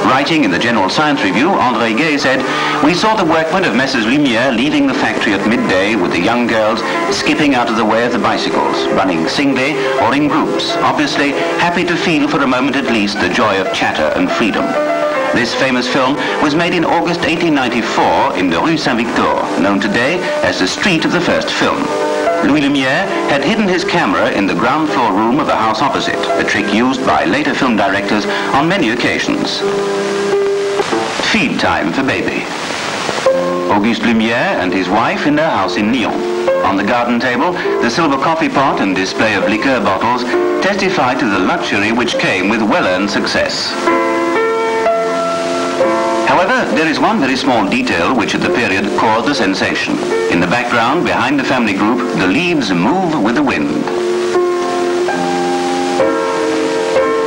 Writing in the General Science Review, André Gay said, "We saw the workmen of Messrs. Lumiere leaving the factory at midday with the young girls skipping out of the way of the bicycles, running singly or in groups, obviously happy to feel for a moment at least the joy of chatter and freedom." This famous film was made in August 1894 in the Rue Saint-Victor, known today as the street of the first film. Louis Lumiere had hidden his camera in the ground floor room of the house opposite, a trick used by later film directors on many occasions. Feed time for baby. Auguste Lumiere and his wife in their house in Lyon. On the garden table, the silver coffee pot and display of liqueur bottles testify to the luxury which came with well-earned success. However, there is one very small detail which at the period caused a sensation. In the background, behind the family group, the leaves move with the wind.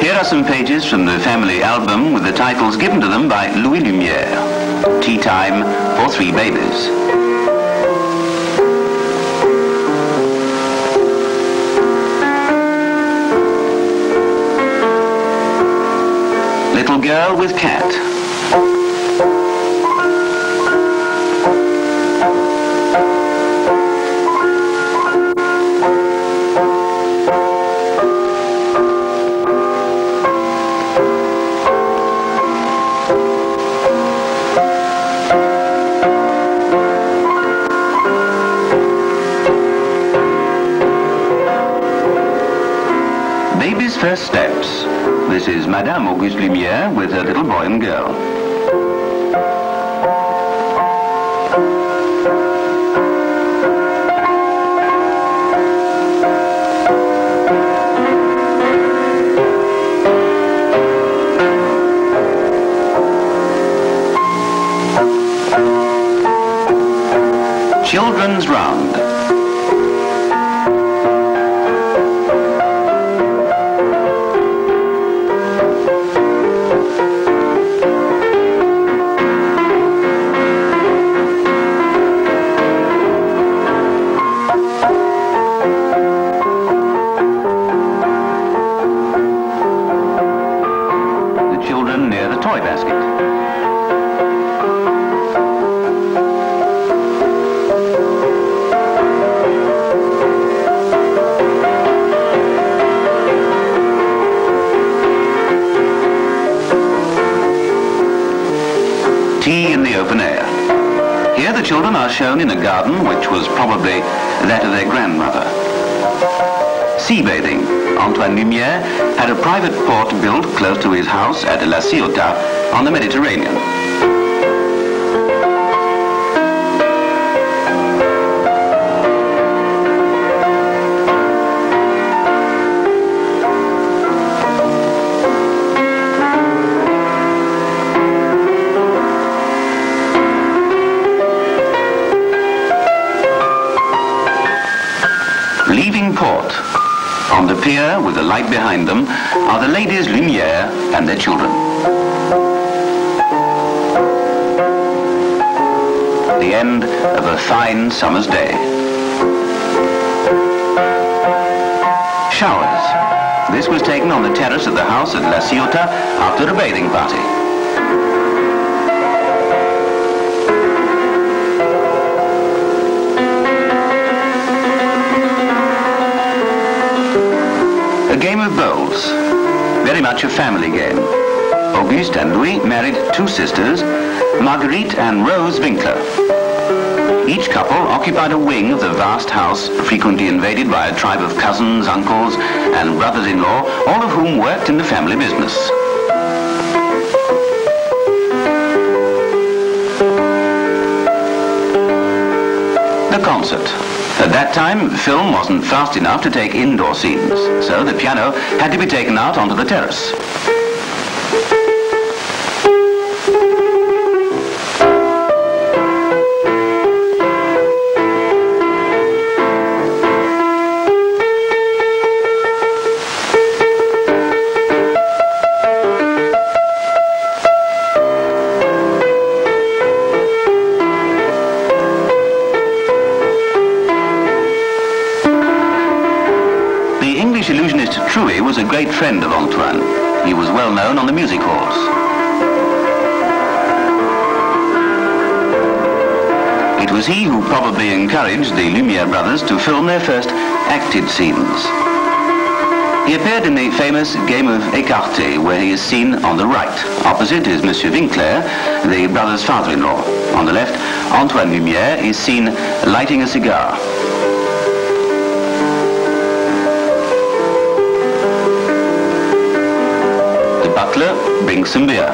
Here are some pages from the family album with the titles given to them by Louis Lumiere. Tea Time for Three Babies. Little Girl with Cat. Baby's first steps. This is Madame Auguste Lumiere with her little boy and girl. Children's Round. The children near the toy basket. Tea in the open air. Here the children are shown in a garden which was probably that of their grandmother. Sea bathing. Antoine Lumiere had a private port built close to his house at La Ciotat on the Mediterranean. Leaving port. On the pier, with the light behind them, are the ladies Lumiere and their children. The end of a fine summer's day. Showers. This was taken on the terrace of the house at La Ciotat after a bathing party. A game of bowls, very much a family game. Auguste and Louis married two sisters, Marguerite and Rose Winkler. Each couple occupied a wing of the vast house, frequently invaded by a tribe of cousins, uncles, and brothers-in-law, all of whom worked in the family business. The concert. At that time, film wasn't fast enough to take indoor scenes, so the piano had to be taken out onto the terrace. The English illusionist Truey was a great friend of Antoine. He was well known on the music halls. was he who probably encouraged the Lumiere brothers to film their first acted scenes. He appeared in the famous game of écarté, where he is seen on the right. Opposite is Monsieur Winkler, the brother's father-in-law. On the left, Antoine Lumiere is seen lighting a cigar. The butler brings some beer.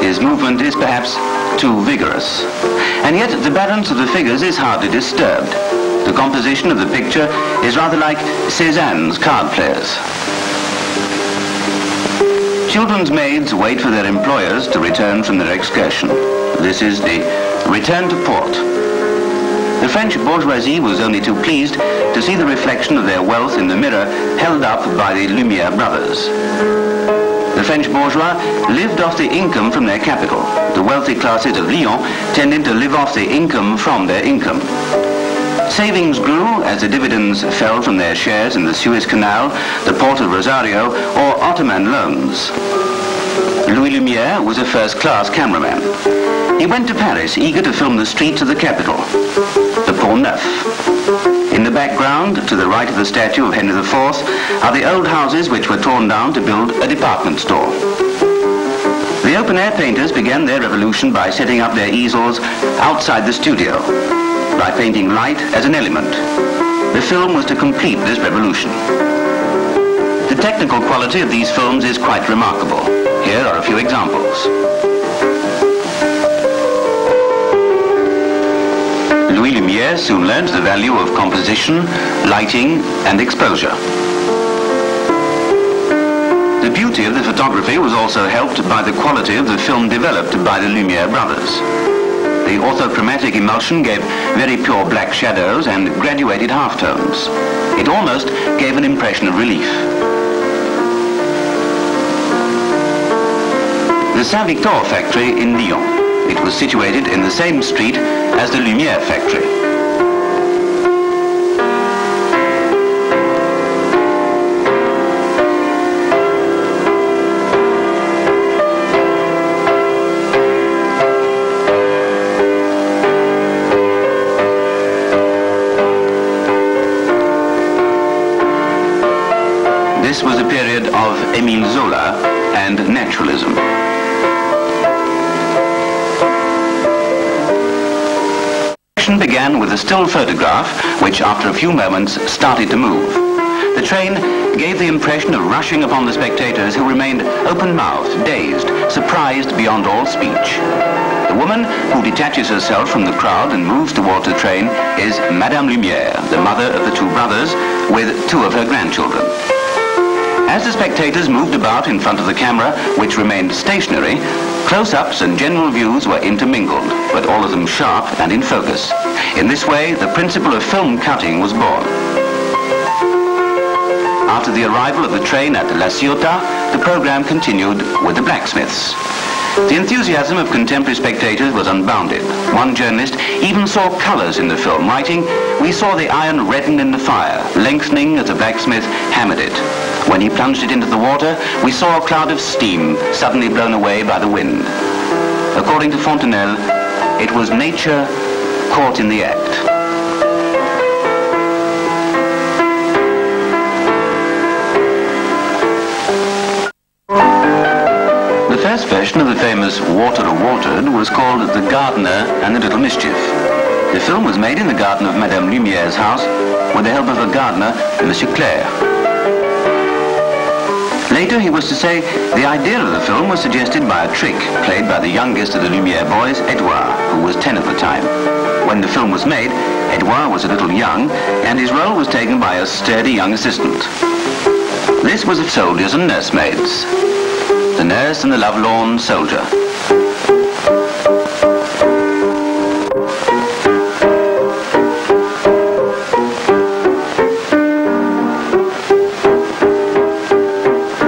His movement is perhaps too vigorous. And yet the balance of the figures is hardly disturbed. The composition of the picture is rather like Cézanne's card players. Children's maids wait for their employers to return from their excursion. This is the return to port. The French bourgeoisie was only too pleased to see the reflection of their wealth in the mirror held up by the Lumiere brothers. The French bourgeois lived off the income from their capital. The wealthy classes of Lyon tended to live off the income from their income. Savings grew as the dividends fell from their shares in the Suez Canal, the port of Rosario, or Ottoman loans. Louis Lumiere was a first-class cameraman. He went to Paris eager to film the streets of the capital, the Pont Neuf. In the background, to the right of the statue of Henry IV, are the old houses which were torn down to build a department store. The open-air painters began their revolution by setting up their easels outside the studio, by painting light as an element. The film was to complete this revolution. The technical quality of these films is quite remarkable. Here are a few examples. Louis Lumiere soon learned the value of composition, lighting, and exposure. The beauty of the photography was also helped by the quality of the film developed by the Lumiere brothers. The orthochromatic emulsion gave very pure black shadows and graduated halftones. It almost gave an impression of relief. The Saint-Victor factory in Lyon. It was situated in the same street as the Lumiere factory. This was a period of Émile Zola and naturalism. Began with a still photograph, which after a few moments started to move. The train gave the impression of rushing upon the spectators, who remained open-mouthed, dazed, surprised beyond all speech. The woman who detaches herself from the crowd and moves towards the train is Madame Lumiere, the mother of the two brothers, with two of her grandchildren. As the spectators moved about in front of the camera, which remained stationary, close-ups and general views were intermingled, but all of them sharp and in focus. In this way, the principle of film cutting was born. After the arrival of the train at La Ciotat, the program continued with the blacksmiths. The enthusiasm of contemporary spectators was unbounded. One journalist even saw colors in the film, writing, "We saw the iron redden in the fire, lengthening as the blacksmith hammered it. When he plunged it into the water, we saw a cloud of steam suddenly blown away by the wind." According to Fontenelle, it was nature caught in the act. The first version of the famous Water Watered was called The Gardener and the Little Mischief. The film was made in the garden of Madame Lumiere's house with the help of a gardener, Monsieur Claire. Later, he was to say, the idea of the film was suggested by a trick played by the youngest of the Lumiere boys, Edouard, who was 10 at the time. When the film was made, Edouard was a little young, and his role was taken by a sturdy young assistant. This was of soldiers and nursemaids. The nurse and the lovelorn soldier.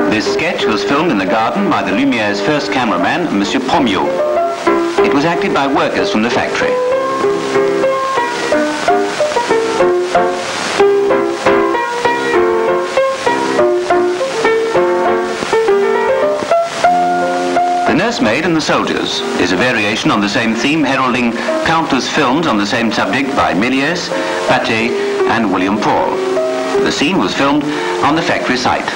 This sketch was filmed in the garden by the Lumiere's first cameraman, Monsieur Promiot. It was acted by workers from the factory. The Nursemaid and the Soldiers is a variation on the same theme, heralding countless films on the same subject by Méliès, Pathé and William Paul. The scene was filmed on the factory site.